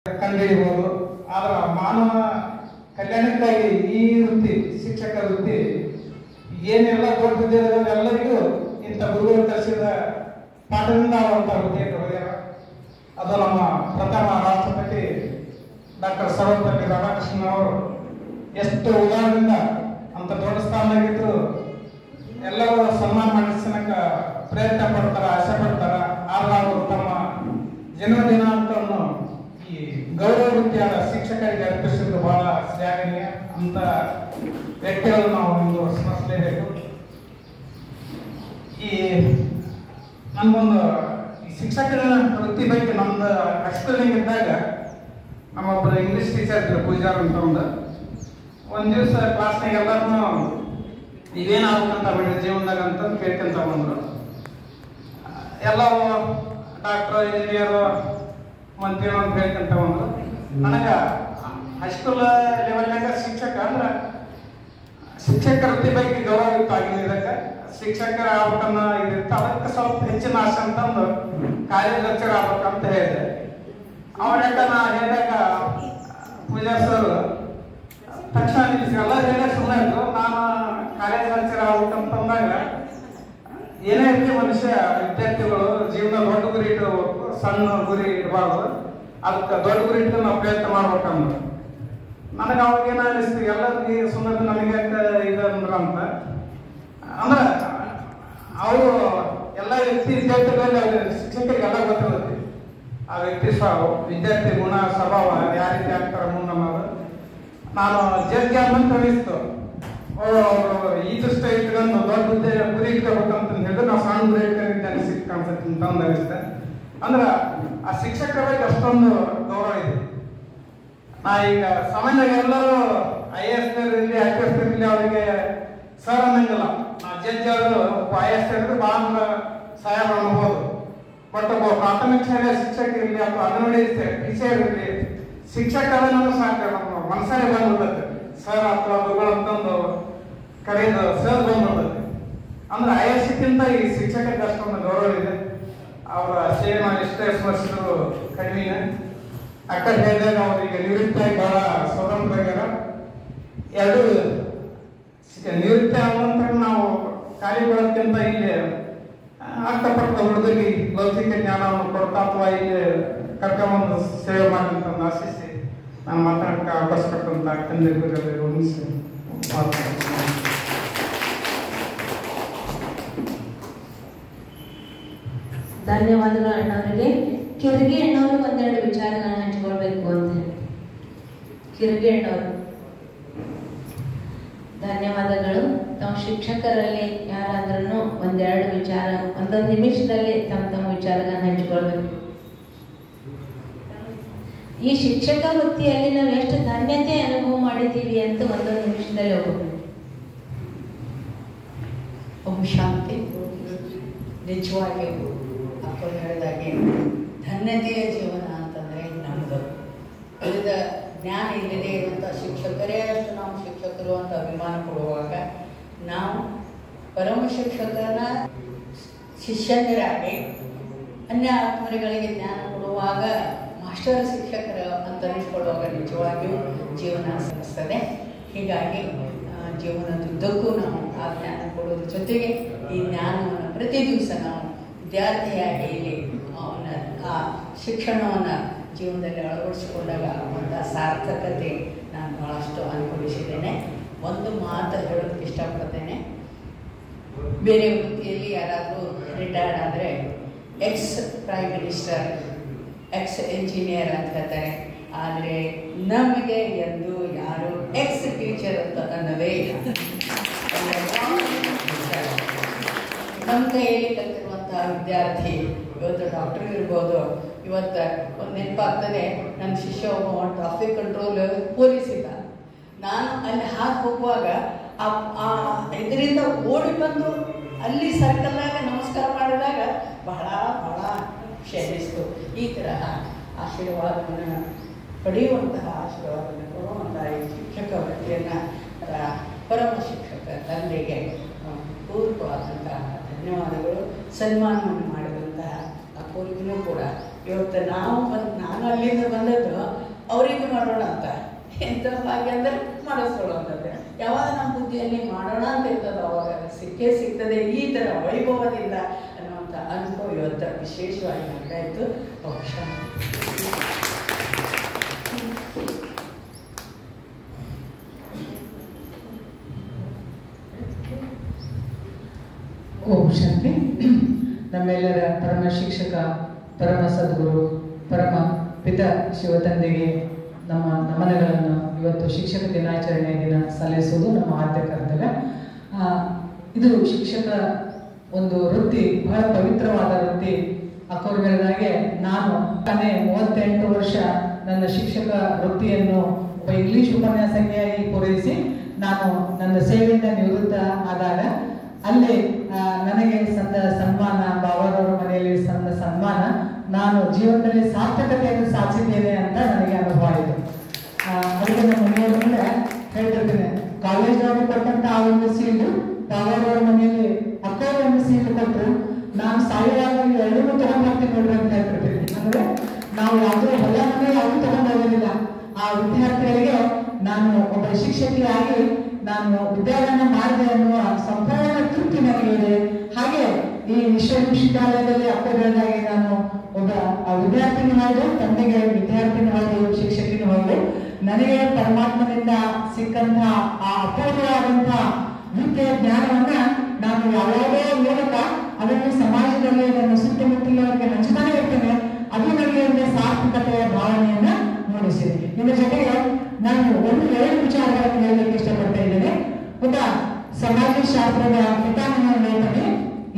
ಕಂಡುಹಿಡಿಯಬಹುದು. ಆದ್ರೆ ಮಾನವ ಕಲ್ಯಾಣಕ್ಕಾಗಿ ಈ ವೃತ್ತಿ, ಶಿಕ್ಷಕ ವೃತ್ತಿ ಏನೆಲ್ಲ ದೊಡ್ಡದಿದೆ ಎಲ್ಲರಿಗೂ ಇಂಥ ಗುರುಗಳು ಕಲಿಸಿದ ಪಾಠದಿಂದ ಅವಂತ ವೃತ್ತಿಯನ್ನು ಹೋಗ್ಯಾರ. ಅದು ನಮ್ಮ ಪ್ರಥಮ ರಾಷ್ಟ್ರಪತಿ ಡಾಕ್ಟರ್ ಸರ್ವಪಲ್ಲಿ ರಾಧಾಕೃಷ್ಣನ್ ಅವರು ಎಷ್ಟು ಉದಾಹರಣೆಯಿಂದ ಅಂತ ದೊಡ್ಡ ಸ್ಥಾನದಾಗಿದ್ರು ಎಲ್ಲರೂ ಸನ್ಮಾನ ಮಾಡಿಸನಕ ಪ್ರಯತ್ನ ಪಡ್ತಾರ, ಆಸೆ ಪಡ್ತಾರ. ಆದ್ರೆ ಅವರು ತಮ್ಮ ಜನ್ಮದಿನ ಅಂತವನ್ನು ಈ ಗೌರವ ವೃತ್ತಿಯಾದ ಶಿಕ್ಷಕರಿಗೆ ಅರ್ಪಿಸಿದ್ದು ಬಹಳ ಶ್ಲಾಘನೀಯ. ಅಂತ ವ್ಯಕ್ತಿಗಳು ನಾವು ಒಂದು ಸ್ಮರಿಸಲೇಬೇಕು. ಈ ನಮ್ಗೊಂದು ಶಿಕ್ಷಕರ ವೃತ್ತಿ ಬಗ್ಗೆ ನಮ್ದು ಹೈಸ್ಕೂಲಿಂಗ್ ಇದ್ದಾಗ ನಮ್ಮೊಬ್ಬರು ಇಂಗ್ಲೀಷ್ ಟೀಚರ್ ಇದ್ರು, ಪೂಜಾರ್ ಅಂತ ಒಂದು ದಿವಸ ಕ್ಲಾಸ್ನಾಗ ಎಲ್ಲರೂ ನೀವೇನಾಗ್ಬೇಕಂತ ಬಿಡಿ ಜೀವನದಾಗ ಅಂತ ಕೇಳ್ಕೊಂತ ಬಂದರು. ಎಲ್ಲರೂ ಡಾಕ್ಟರ್, ಇಂಜಿನಿಯರು, ಮಂತ್ರಿ ಅಂತ ಹೇಳ್ಕೊಂತ ಬಂದರು. ನನಗೆ ಹೈಸ್ಕೂಲ್ ಲೆವೆಲ್ನಾಗ ಶಿಕ್ಷಕ ಅಂದ್ರೆ ಶಿಕ್ಷಕರ ವೃತ್ತಿ ಬಗ್ಗೆ ಗೌರವಯುಕ್ತ ಆಗಿದೆ. ಇದಕ್ಕೆ ಶಿಕ್ಷಕರ ಆಗ್ಬೇಕನ್ನ ಇದಿತ್ತು. ಅದಕ್ಕೆ ಸ್ವಲ್ಪ ಹೆಚ್ಚಿನ ಆಸೆ ಅಂತಂದು ಕಾಲೇಜ್ ಲೆಕ್ಚರ್ ಆಗ್ಬೇಕಂತ ಹೇಳಿದೆ. ಅವನ್ನೆಲ್ಲ ನಾ ಹೇಳಿದಾಗ ಪೂಜಾ ಸರ್ ತಕ್ಷಣ ನಿಲ್ಲಿಸಿ ಎಲ್ಲ ಹೇಳ ಸುಮ್ಮನೆ ಇದ್ರು. ನಾನು ಕಾಲೇಜ್ ಲೆಕ್ಚರ್ ಆಗ್ಬೇಕಂತಂದಾಗ ಏನೇ ಇರಲಿ ಮನುಷ್ಯ ವಿದ್ಯಾರ್ಥಿಗಳು ಜೀವನ ದೊಡ್ಡ ಗುರಿ ಇಟ್ಕೋಬೇಕು, ಸಣ್ಣ ಗುರಿ ಇಡಬಾರ್ದು. ಅದಕ್ಕೆ ದೊಡ್ಡ ಗುರಿ ಇಟ್ಟು ನಾವು ಪ್ರಯತ್ನ ಮಾಡ್ಬೇಕಂದ್ರೆ ನನಗೆ ಅವಾಗ ಏನ ಅನಿಸ್ತು, ಎಲ್ಲರಿಗೆ ಸುಮ್ಮನೆ ನನಗೆ ಇದಂದ್ರ ಅಂತ. ಅಂದ್ರೆ ಅವರು ಎಲ್ಲ ವ್ಯಕ್ತಿ ವಿದ್ಯಾರ್ಥಿಗಳಲ್ಲಿ ಶಿಕ್ಷಕರಿಗೆಲ್ಲ ಗೊತ್ತಿರುತ್ತೆ ಆ ವ್ಯಕ್ತಿ ವಿದ್ಯಾರ್ಥಿ ಗುಣ ಸ್ವಭಾವ ಯಾವ ರೀತಿ ಆಗ್ತಾರೆ ಮುಂದೆ ಅನ್ನೋದು. ನಾನು ಜಡ್ಜ್ ಅಂತ ಅನಿಸ್ತು. ಅವರು ಈದಷ್ಟು ಇಟ್ಕೊಂಡು ದೊಡ್ಡ ಹುದ್ದೆ ಗುರಿ ಇಟ್ಕೋಬೇಕಂತ ಹೇಳಿದ್ರೆ ನಾವು ಸಣ್ಣ ಗುರಿ ಇಟ್ಕೊಂಡಿದ್ದೆ ಅನಿಸಿಕ್ ಕಾಣಿಸುತ್ತೆ ಅಂತ ಒಂದು ಅನಿಸ್ತೆ. ಅಂದ್ರೆ ಆ ಶಿಕ್ಷಕರ ಬಗ್ಗೆ ಅಷ್ಟೊಂದು ಗೌರವ ಇದೆ. ನಾ ಈಗ ಸಾಮಾನ್ಯವಾಗಿ ಎಲ್ಲರೂ IAS ಇರಲಿ IPS ಇರಲಿ ಅವರಿಗೆ ಸರ್ ಅನ್ನಂಗಿಲ್ಲ. ನಾ ಜಡ್ಜ್ ಅವರು IAS ಇದ್ರೆ ಭಾಳ ಸಹಾಯ ಮಾಡಬಹುದು. ಬಟ್ ಒಬ್ಬ ಪ್ರಾಥಮಿಕ ಶಾಲೆಯ ಶಿಕ್ಷಕ ಇರಲಿ ಅಥವಾ ಅಂಗನವಾಡಿ ಟೀಚರ್ ಇರಲಿ, ಶಿಕ್ಷಕ ಅದನ್ನು ಸಾಕು ನಮ್ಮ ಮನಸ್ಸೇ ಬಂದ್ಬಿಡುತ್ತೆ. ಸರ್ ಅಥವಾ ಗುರುಗಳು ಅಂತಂದು ಕರೆಯೋದು ಸರ್ ಬಂದ್ಬಿಡುತ್ತೆ. ಅಂದ್ರೆ IAS ಈ ಶಿಕ್ಷಕರಿಗೆ ಅಷ್ಟೊಂದು ಗೌರವ ಇದೆ. ಅವರ ಸೇವೆ ನಾವು ಎಷ್ಟೇ ಸ್ಮರಿಸಿದ್ರು ಕಡಿಮೆ. ಅಕ್ಕ ಹೇಳಿದಾಗ ಅವರಿಗೆ ನಿವೃತ್ತಿಯಾಗಿ ಬಹಳ ಸ್ವತಂತ್ರ ಆಗ್ಯಾರ. ಎರಡು ನಿವೃತ್ತಿ ಆಗುವಂತ ನಾವು ಖಾಲಿ ಬರೋದಕ್ಕಿಂತ ಇಲ್ಲಿ ಅಕ್ಕಪಕ್ಕ ಹುಡುಗರಿಗೆ ಲೌಕಿಕ ಜ್ಞಾನವನ್ನು ಕೊಡ್ತಾ ಅಥವಾ ಇಲ್ಲಿ ಕರ್ಕೊಂಬಂದು ಸೇವೆ ಮಾಡಂತ ಆಶಿಸಿ ನಾನು ಮಾತಾಡಕ್ಕೆ ಅವಕಾಶ ಕೊಟ್ಟಂತ ಅಕ್ಕಂದಿರಿಗೆ ಹೊಂದಿಸಿ ಮಾತಾಡ್ತೀನಿ. ಧನ್ಯವಾದಗಳು ಅಣ್ಣವರಿಗೆ. ಕಿರ್ಗಿ ಅಣ್ಣವರು ಒಂದೆರಡು ವಿಚಾರಗಳನ್ನ ಹಂಚಿಕೊಳ್ಬೇಕು ಅಂತ ಹೇಳಿ. ಕಿರ್ಗಿ ಅಣ್ಣವರು ಧನ್ಯವಾದಗಳು. ತಾವು ಶಿಕ್ಷಕರಲ್ಲಿ ಯಾರಾದ್ರೂ ಒಂದೆರಡು ವಿಚಾರ ಒಂದೊಂದು ನಿಮಿಷದಲ್ಲಿ ತಮ್ಮ ವಿಚಾರಗಳನ್ನ ಹಂಚಿಕೊಳ್ಬೇಕು. ಈ ಶಿಕ್ಷಕ ವೃತ್ತಿಯಲ್ಲಿ ನಾವು ಎಷ್ಟು ಧನ್ಯತೆ ಅನುಭವ ಮಾಡಿದ್ದೀವಿ ಅಂತ ಒಂದೊಂದು ನಿಮಿಷದಲ್ಲಿ ಹೋಗ್ಬೇಕು. ಓಂ ಶಾಂತಿ. ನಿಜವಾಗಿಯೂ ಅಪ್ಪರು ಹೇಳಿದಾಗೆ ಧನ್ಯತೆಯ ಜೀವನ ಅಂತಂದರೆ ನಮ್ಮದು. ಉಳಿದ ಜ್ಞಾನ ಇಲ್ಲದೆ ಇರುವಂಥ ಶಿಕ್ಷಕರೇ ಅಷ್ಟು ನಾವು ಶಿಕ್ಷಕರು ಅಂತ ಅಭಿಮಾನ ಕೊಡುವಾಗ ನಾವು ಪರಮ ಶಿಕ್ಷಕನ ಶಿಷ್ಯಂದಿರಾಗಿ ಅನ್ಯ ಆತ್ಮರಿಗೆ ಜ್ಞಾನ ಕೊಡುವಾಗ ಮಾಸ್ಟರ್ ಶಿಕ್ಷಕರ ಅಂತ ಅನಿಸ್ಕೊಳ್ಳುವಾಗ ನಿಜವಾಗಿಯೂ ಜೀವನ ಸಲ್ಲಿಸ್ತದೆ. ಹೀಗಾಗಿ ಜೀವನದುದ್ದಕ್ಕೂ ನಾವು ಆ ಜ್ಞಾನ ಕೊಡೋದ್ರ ಜೊತೆಗೆ ಈ ಜ್ಞಾನವನ್ನು ಪ್ರತಿ ದಿವಸ ನಾವು ವಿದ್ಯಾರ್ಥಿಯಾಗಿ ಇಲ್ಲಿ ಆ ಶಿಕ್ಷಣವನ್ನು ಜೀವನದಲ್ಲಿ ಅಳವಡಿಸಿಕೊಂಡಾಗ ಒಂದು ಸಾರ್ಥಕತೆ ನಾನು ಭಾಳಷ್ಟು ಅನುಭವಿಸಿದ್ದೇನೆ. ಒಂದು ಮಾತು ಹೇಳೋದಕ್ಕೆ ಇಷ್ಟಪಡ್ತೇನೆ. ಬೇರೆ ವೃತ್ತಿಯಲ್ಲಿ ಯಾರಾದರೂ ರಿಟೈರ್ಡ್ ಆದರೆ X prime minister, X engineer ಅಂತ ಹೇಳ್ತಾರೆ. ಆದರೆ ನಮಗೆ ಎಂದು ಯಾರು ಎಕ್ಸ್ ಟೀಚರ್ ಅಂತ ಅನ್ನೋದೇ ಇಲ್ಲ. ನಮ್ಮ ಕೈಯಲ್ಲಿ ಕಲಿತಿರುವಂತಹ ವಿದ್ಯಾರ್ಥಿ ಇವತ್ತು ಡಾಕ್ಟರ್ ಇರ್ಬೋದು. ಇವತ್ತು ಒಂದು ನೆನಪಾಗ್ತದೆ, ನನ್ನ ಶಿಷ್ಯ ಒಬ್ಬ ಟ್ರಾಫಿಕ್ ಕಂಟ್ರೋಲ್ ಪೊಲೀಸ್ ಇದ್ದ. ನಾನು ಅಲ್ಲಿ ಹಾಕಿ ಹೋಗುವಾಗ ಇದರಿಂದ ಓಡಿ ಬಂದು ಅಲ್ಲಿ ಸರ್ಕಲ್ನಾಗ ನಮಸ್ಕಾರ ಮಾಡಿದಾಗ ಬಹಳ ಬಹಳ ಶೇಷಿಸ್ತು. ಈ ತರಹ ಆಶೀರ್ವಾದವನ್ನು ಪಡೆಯುವಂತಹ ಆಶೀರ್ವಾದವನ್ನು ಕೊಡುವಂತಹ ಈ ಶಿಕ್ಷಕ ವೃತ್ತಿಯನ್ನು ಪರಮ ಶಿಕ್ಷಕ ತಂದೆಗೆ ಪೂರ್ವವಾದಂತಹ ಧನ್ಯವಾದಗಳು. ಸನ್ಮಾನವನ್ನು ಮಾಡಿದಂತಹ ಅಪ್ಪರಿಗೂ ಕೂಡ ಇವತ್ತು ನಾನು ಅಲ್ಲಿಂದ ಬಂದದ್ದು ಅವರಿಗೆ ಮಾಡೋಣ ಅಂತ ಎಂಥ ಭಾಗ್ಯ ಅಂದರೆ ಮಾಡಿಸ್ಕೊಳ್ಳೋಂಥದ್ದು. ಯಾವಾಗ ನಮ್ಮ ಬುದ್ಧಿಯಲ್ಲಿ ಮಾಡೋಣ ಅಂತ ಇರ್ತದೋ ಅವಾಗ ಸಿಗ್ತದೆ ಈ ಥರ ವೈಭವದಿಂದ ಅನ್ನುವಂಥ ಅನುಭವ ಇವತ್ತು ವಿಶೇಷವಾಗಿ ನಮ್ಗಾಯಿತು. ಬಹುಶಃ ಓಂ ಶಾಂತಿ. ನಮ್ಮೆಲ್ಲರ ಪರಮ ಶಿಕ್ಷಕ, ಪರಮ ಸದ್ಗುರು, ಪರಮ ಪಿತ ಶಿವತಂದೆಗೆ ನಮ್ಮ ನಮನಗಳನ್ನು ಇವತ್ತು ಶಿಕ್ಷಕ ದಿನಾಚರಣೆ ದಿನ ಸಲ್ಲಿಸುವುದು ನಮ್ಮ ಆದ್ಯ ಕರ್ತವ್ಯ. ಇದು ಶಿಕ್ಷಕ ಒಂದು ವೃತ್ತಿ, ಬಹಳ ಪವಿತ್ರವಾದ ವೃತ್ತಿ. ಅಕ್ಕವ್ರು ಹೇಳಿದಾಗೆ ನಾನು 38 ವರ್ಷ ನನ್ನ ಶಿಕ್ಷಕ ವೃತ್ತಿಯನ್ನು ಒಬ್ಬ ಇಂಗ್ಲಿಷ್ ಉಪನ್ಯಾಸಕಿಯಾಗಿ ಪೂರೈಸಿ ನಾನು ನನ್ನ ಸೇವೆಯಿಂದ ನಿವೃತ್ತ ಆದಾಗ ಅಲ್ಲಿ ನನಗೆ ಸಂದ ಸನ್ಮಾನ, ಬಾಬಾರವರ ಮನೆಯಲ್ಲಿ ಸಂದ ಸನ್ಮಾನ, ನಾನು ಜೀವನದಲ್ಲಿ ಸಾರ್ಥಕತೆಯನ್ನು ಸಾಧಿಸಿದ್ದೇನೆ ಅಂತ ನನಗೆ ಅನುಭವ ಆಯಿತು. ಅದಕ್ಕೆ ನಮ್ಮ ಮನೆಯವ್ರ ಮುಂದೆ ಹೇಳ್ತಿರ್ತೇನೆ, ಕಾಲೇಜ್ನವ್ರಿಗೆ ಕೊಟ್ಟಂತ ಆ ಒಂದು ಸೀಲು ಬಾಬಾರವರ ಮನೆಯಲ್ಲಿ ಅಕ್ಕವ್ರ ಒಂದು ಸೀಲು ಕೊಟ್ಟರು, ನಾನು ಸಾಯುವಾಗ ಎರಡನ್ನೂ ತಗೊಂಡು ಹೋಗ್ತೀನಿ ನೋಡ್ರಿ ಅಂತ ಹೇಳ್ತಿರ್ತೀನಿ. ಅಂದ್ರೆ ನಾವು ಯಾವುದೋ ಹೊಲ ಮನೆ ಯಾವುದು ತಗೊಂಡು ಹೋಗೋದಿಲ್ಲ. ಆ ವಿದ್ಯಾರ್ಥಿಗಳಿಗೆ ನಾನು ಒಬ್ಬ ಶಿಕ್ಷಕಿಯಾಗಿ ನಾನು ವಿದ್ಯಾದಾನ ಮಾಡಿದೆ ಅನ್ನುವ ಸಂಪೂರ್ಣ ತೃಪ್ತಿ ನನಗಿದೆ. ಹಾಗೆ ಈ ವಿಶ್ವವಿದ್ಯಾಲಯದಲ್ಲಿ ಅಕ್ಕಗಳಿಗಾಗಿ ನಾನು ಒಬ್ಬ ವಿದ್ಯಾರ್ಥಿನಿ ಹೋದೆ, ತಂದೆಗೆ ವಿದ್ಯಾರ್ಥಿನಿ ಹೋದೆ, ಶಿಕ್ಷಕಿನಿ ಹೋದೆ. ನನಗೆ ಪರಮಾತ್ಮನಿಂದ ಸಿಕ್ಕಂತಹ ಆ ಅಪೂರ್ವವಾದಂತಹ ವಿದ್ಯೆಯ ಜ್ಞಾನವನ್ನ ನಾನು ಯಾವ್ಯಾವುದೇ ಮೂಲಕ ಅದನ್ನು ಸಮಾಜದಲ್ಲಿ ನನ್ನ ಸುತ್ತಮುತ್ತಲವರಿಗೆ ಹಂಚುತ್ತಾನೆ ಇರ್ತೇನೆ. ಅದು ನನಗೆ ಒಂದು ಸಾರ್ಥಕತೆಯ ಭಾವನೆಯನ್ನ ಮೂಡಿಸಿದೆ. ಇದರ ಜೊತೆಗೆ ನಾನು ಎರಡು ವಿಚಾರಗಳನ್ನು ಹೇಳಲಿಕ್ಕೆ ಇಷ್ಟಪಡ್ತಾ ಇದ್ದೇನೆ. ಒಬ್ಬ ಸಮಾಜಶಾಸ್ತ್ರದ ಪಿತಾಮಹ ಹೇಳ್ತಾನೆ,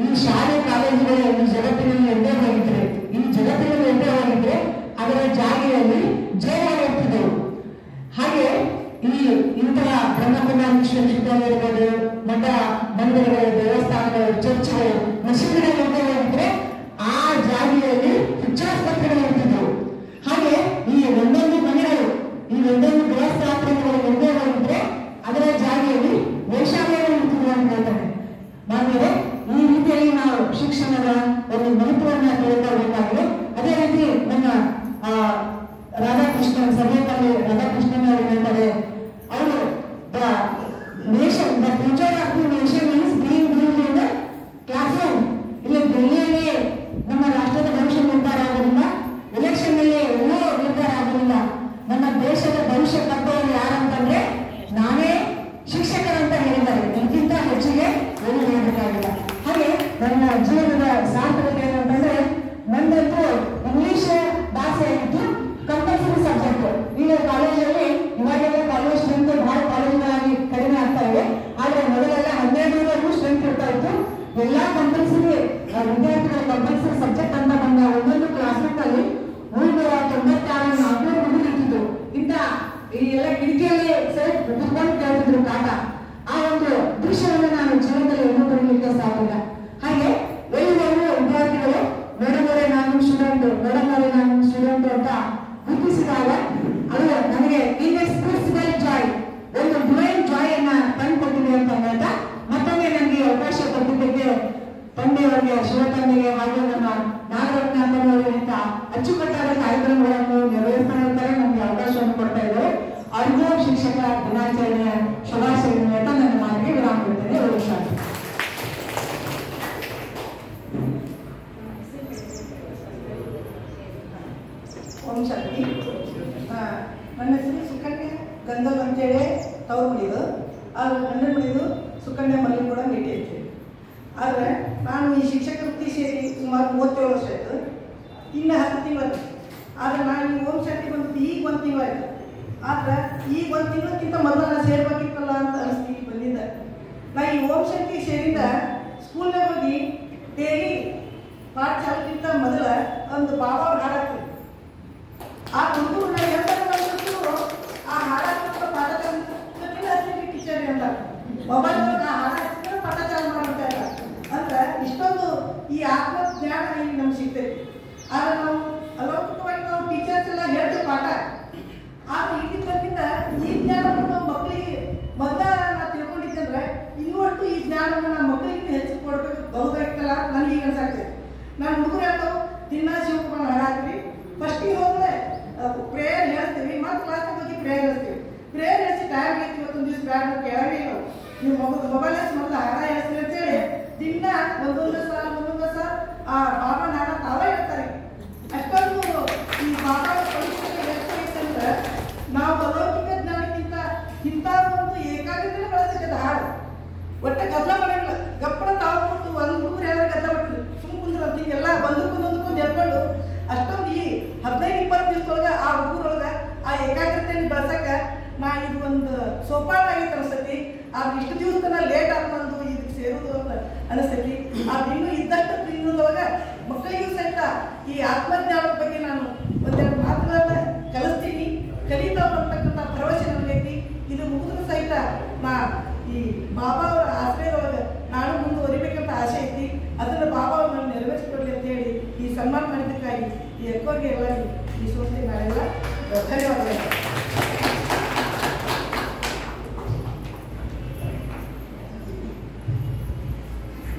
ಈ ಶಾಲೆ ಕಾಲೇಜುಗಳು ಈ ಜಗತ್ತಿನಲ್ಲಿ ಎಂದೇ ಹೋಗಿದ್ರೆ, ಈ ಜಗತ್ತಿನಲ್ಲಿ ಎಂದೇ ಹೋಗಿದ್ರೆ ಅದರ ಜಾಗೆಯಲ್ಲಿ ಜಯವಾಗಿರ್ತಿದ್ದವು. ಹಾಗೆ ಈ ಇಂತಹ ಬ್ರಹ್ಮಕುಮಾರಿ ವಿಶ್ವವಿದ್ಯಾಲಯ ಇರ್ಬೋದು, ಮಠ ಮಂದಿರಗಳು, ದೇವಸ್ಥಾನಗಳು, ಚರ್ಚ್ಗಳು, ಮಸೀದಿಗಳು ಎಂದೇ ಹೋಗಿದ್ರೆ ಆ ಜಾಗೆಯಲ್ಲಿ ಹುಚ್ಚಾಸ್ಪತ್ರೆಗಳು ಇರ್ತಿದ್ದವು. ಹಾಗೆ ಈ ಒಂದೊಂದು ಮನೆಗಳು, ಈ ಒಂದೊಂದು ದೇವಸ್ಥಾನಗಳು ಎಂದೇ ಹೋಗಿದ್ರೆ ಅದರ ಜಾಗೆಯಲ್ಲಿ ವೈಶಾಲ್ಯಗಳು ಇರ್ತಿದ್ವು ಅಂತ ಹೇಳ್ತಾನೆ. ಮಾನ್ಯರೇ, ಈ ರೀತಿಯಾಗಿ ನಾವು ಶಿಕ್ಷಣದ ಒಂದು ಮಹತ್ವವನ್ನ ತಿಳ್ಕೊಳ್ಬೇಕಾಗಿದೆ. ಅದೇ ರೀತಿ ನಮ್ಮ ರಾಧಾಕೃಷ್ಣನ್ ಸಭೆಯಲ್ಲಿ ರಾಧಾಕೃಷ್ಣನ್ ಅವರು ಹೇಳ್ತಾರೆ, ಅವರು the future of the nation is being build in the class room. ಇಲ್ಲಿ ಡೆಲ್ಲಿಯಲ್ಲಿ ನಮ್ಮ ರಾಷ್ಟ್ರದ ಭವಿಷ್ಯ ನಿರ್ಧಾರ ಆಗೋದಿಲ್ಲ, ಎಲೆಕ್ಷನ್ ನಲ್ಲಿ ಎಲ್ಲೂ ನಿರ್ಧಾರ ಆಗೋದಿಲ್ಲ. ನಮ್ಮ ದೇಶದ ಭವಿಷ್ಯ ಕಟ್ಟೋರು ಯಾರಂತಂದ್ರೆ ನಾವೇ ಶಿಕ್ಷಕರಂತ ಹೇಳಿದ್ದಾರೆ. ಇದಕ್ಕಿಂತ ಹೆಚ್ಚಿಗೆ ಏನು ಹೇಳಬೇಕಾಗಿಲ್ಲ. ಹಾಗೆ ನನ್ನ ಜೀವನದ ಸಾರ್ಥಕತೆ ಏನಂತಂದ್ರೆ, ನಂದಂತೂ ಇಂಗ್ಲಿಷ್ ಭಾಷೆ ಆಗಿತ್ತು ಕಂಪಲ್ಸರಿ ಸಬ್ಜೆಕ್ಟ್. ಈಗ ಕಾಲೇಜಲ್ಲಿ ಇವಾಗೆಲ್ಲ ಕಾಲೇಜ್ ಸ್ಟ್ರೆಂತ್ ಬಹಳ ಕಾಲೇಜ್ಗಳಾಗಿ ಕಡಿಮೆ ಆಗ್ತಾ ಇದೆ. ಆದ್ರೆ ಮೊದಲೆಲ್ಲ 12 ಸ್ಟ್ರೆಂತ್ ಇರ್ತಾ ಇತ್ತು. ಎಲ್ಲಾ ಕಂಪಲ್ಸರಿ ವಿದ್ಯಾರ್ಥಿಗಳ ಕಂಪಲ್ಸರಿ ಸಬ್ಜೆಕ್ಟ್ ಅಂತ ಬಂದ ಒಂದೊಂದು ಕ್ಲಾಸ್ಮೇಟ್ ಅಲ್ಲಿ 196 ಹುಡುಗರು ಇರ್ತಿದ್ರು. ಇಂಥ ಈ ಎಲ್ಲ ಕಿಟಕಿಯಲ್ಲಿ ಸರಿ ಕುತ್ಕೊಂಡು ಕೇಳ್ತಿದ್ರು ಕಾಟ. ಆ ಒಂದು ದೃಶ್ಯವನ್ನು ನಾನು ಜೀವನದಲ್ಲಿ ಇನ್ನೂ ಬರಲಿಕ್ಕೆ ಸಾಧ್ಯವಿಲ್ಲ. ಹಾಗೆ ಎಲ್ಲರೂ ವಿದ್ಯಾರ್ಥಿಗಳು ಮೇಡಮ್ ಅವರೇ ನಾನು ಸ್ಟೂಡೆಂಟ್, ಮೇಡಮ್ ಅವರೇ ನಾನು ಸ್ಟೂಡೆಂಟ್ ಅಂತ ಗುರುತಿಸಿದಾಗ ಅದು ನನಗೆ ಇನ್ಎಕ್ಸ್ಪ್ರೆಸಿಬಲ್ ಜಾಯ್, ಒಂದು ಡಿವೈನ್ ಜಾಯ್ ಅನ್ನ ತಂದುಕೊಟ್ಟಿದೆ ಅಂತ ಹೇಳ್ತಾ ಮತ್ತೊಮ್ಮೆ ನನಗೆ ಅವಕಾಶ ಕೊಟ್ಟಿದ್ದಕ್ಕೆ ತಂದೆಯವರಿಗೆ, ಶಿವತಂದೆಗೆ ಹಾಗೂ ನಮ್ಮ ನಾಗರತ್ನ ಅಮ್ಮನವರಿಂದ ಅಚ್ಚುಕಟ್ಟಾದ ಕಾರ್ಯಕ್ರಮಗಳನ್ನು ನೆರವೇರಿಸ್ತಾ ಇರ್ತಾರೆ, ನಮಗೆ ಅವಕಾಶವನ್ನು ಕೊಡ್ತಾ ಇದ್ದಾರೆ. ಅವ್ರಿಗೂ ಶಿಕ್ಷಕ ದಿನಾಚರಣೆಯ ಶುಭಾಶಯಗಳನ್ನು ಅಂತ ನನ್ನ ಮಾತಿಗೆ ವಿರಾಮ ಕೊಡ್ತೇನೆ. ಓಂ ಶಾಂತಿ. ನನ್ನ ಹೆಸರು ಸುಕನ್ಯಾ ಗಂಧಲ್ ಅಂತೇಳಿ ತವ್ರು ಮಣಿದು, ಆದ್ರೆ ಗಂಡನ ಮಣಿದು ಸುಕನ್ಯಾ ಮಲ್ಲಿ ಕೂಡ ಭೇಟಿ ಐತಿ. ಆದರೆ ನಾನು ಈ ಶಿಕ್ಷಕ ವೃತ್ತಿ ಸೇರಿ ಸುಮಾರು 37 ವರ್ಷ ಆಯಿತು. ಇನ್ನು 10 ತಿಂಗಳು. ಆದರೆ ನಾನು ಈ ಓಂ ಶಾಂತಿ ಬಂದು ಈಗ 1 ತಿಂಗಳಾಯಿತು. ಆದ್ರೆ ಈಗ 1 ತಿಂಗಳಕ್ಕಿಂತ ಮೊದಲು ನಾನು ಸೇರ್ಬೇಕಿತ್ತಲ್ಲ ಅಂತ ಅನಿಸ್ತೀವಿ ಬಂದಿದ್ದೆ. ನಾ ಈ ಓಂ ಶಾಂತಿ ಸೇರಿದ ಸ್ಕೂಲ್ನಾಗ ಹೋಗಿ ಡೈಲಿ ಪಾಠ ಚಾಲಕ್ಕಿಂತ ಮೊದಲ ಒಂದು ಬಾಬಾ ಅವ್ರ ಹಾಡಾಗ್ತದೆ. ಆ ಹುಡುಗರು ನಾನು ಹೇಳ್ತಾರೆ ಆ ಹಾಡಾಗ್ತಕ್ಕ ಪಾಠ ಟೀಚರ್ ಅಂತ ಮೊಬೈಲ್ ಹಾಡಾಗ್ತಿದ್ರೆ ಪಾಠ ಚಾಲು ಮಾಡ್ತಾ ಇಲ್ಲ ಅಂದ್ರೆ ಇಷ್ಟೊಂದು ಈ ಆತ್ಮಜ್ಞಾನ ಈಗ ನಮ್ಗೆ ಸಿಗ್ತೈತಿ. ಆದ್ರೆ ನಾವು ಅಲೌಕಿಕವಾಗಿ ನಾವು ಟೀಚರ್ಸ್ ಎಲ್ಲ ಹೇಳ್ತೇವೆ ಪಾಠ. ಆದ್ರೆ ಈಗಿದ್ದರಿಂದ ಈ ಜ್ಞಾನವನ್ನು ನಾವು ಮಕ್ಕಳಿಗೆ ಮೊದಲ ನಾವು ತಿಳ್ಕೊಂಡಿದ್ದಂದ್ರೆ ಇನ್ನೊಟ್ಟು ಈ ಜ್ಞಾನವನ್ನು ನಮ್ಮ ಮಕ್ಕಳಿಗೆ ಹೆಚ್ಚು ಕೊಡ್ಬೇಕು ಬಹುದಾಗಿತ್ತಲ್ಲ ನನಗೆ ಈಗ ಅನ್ಸಾಗ್ತದೆ. ನಾನು ಹುಡುಗರು ಹೇಳ್ತಾವೆ ದಿನ ಶಿವಕುಮಾರ್ ಹಾಡಾಕ್ರಿ, ನೀವು ಮೊಬೈಲ್ ಮೊದಲು ಹಾಡ ಹೇಳ್ತೀನಿ ಅಂತೇಳಿ ದಿನ ಒಂದೊಂದು ಸಲ ಆ ಬಾಬಾ ನಾಡ ತಾವೇ ಹೇಳ್ತಾರೆ. ಅಷ್ಟೊಂದು ಈ ಬಾಬಾ ಅಂದ್ರೆ ನಾವು ಅಲೌಕಿಕ ಜ್ಞಾನಕ್ಕಿಂತ ಇಂಥ ಒಂದು ಏಕಾಗ್ರತೆ ಬಳಸಿದ ಹಾಡು ಒಟ್ಟೆ ಗದ್ದಲ ಮಾಡಿಲ್ಲ. ಗಪ್ಪಡ ತಾವು ಕೊಟ್ಟು ಒಂದು ಹುಡುಗರು ಯಾರು ಗದ್ದಲ ಮಾಡ್ತೀವಿ ಸುಮ್ಮ ಕುಂದ್ರೆ ಅಂತ ಹಿಂಗೆಲ್ಲ ಒಂದಕ್ಕೊಂದು ಹೇಳ್ಕೊಂಡು ಅಷ್ಟೊಂದು ಈ 15-20 ದಿವಸದೊಳಗೆ ಆ ಹುಡುಗರೊಳಗೆ ಆ ಏಕಾಗ್ರತೆಯನ್ನು ಬೆಳೆಸಕ್ಕೆ ನಾ ಇದು ಒಂದು ಸೋಪಾನ ಆಗೈತೆ ಅನಿಸ್ತೈತಿ. ಆದ್ರೆ ಇಷ್ಟು ದಿವಸ ತನಕ ಲೇಟ್ ಆಗ್ತಂದು ಇದಕ್ಕೆ ಸೇರೋದು ಅಂತ ಅನಿಸ್ತೈತಿ. ಆದ್ರೆ ಇನ್ನೂ ಇದ್ದಷ್ಟು ತಿಂಗಳೊಳಗೆ ಮಕ್ಕಳಿಗೂ ಸಹಿತ ಈ ಆತ್ಮಜ್ಞಾನದ ಬಗ್ಗೆ ನಾನು ಒಂದೆರಡು ಮಾತುಗಳನ್ನ ಕಲಿಸ್ತೀನಿ, ಕಲಿತಾ ಬರ್ತಕ್ಕಂಥ ಭರವಸೆ ನನಗೈತಿ. ಇದು ಮುಗಿದ್ರು ಸಹಿತ ನಾ ಈ ಬಾಬಾ ಅವರ ಆಶ್ರಯದೊಳಗೆ ನಾನು ಮುಂದುವರಿಬೇಕಂತ ಆಸೆ ಐತಿ. ಅದನ್ನು ಬಾಬಾ ಅವ್ರನ್ನ ನೆರವೇರಿಸಿಕೊಡ್ಲಿ ಅಂತ ಹೇಳಿ ಈ ಸನ್ಮಾನ ಮಾಡಿದ್ದಕ್ಕಾಗಿ ಈ ಅಕ್ಕೋರಿಗೆ ಎಲ್ಲರಿಗೂ ಈ ಸಂಸ್ಥೆ ನಾಳೆಲ್ಲ ಧನ್ಯವಾದಗಳು.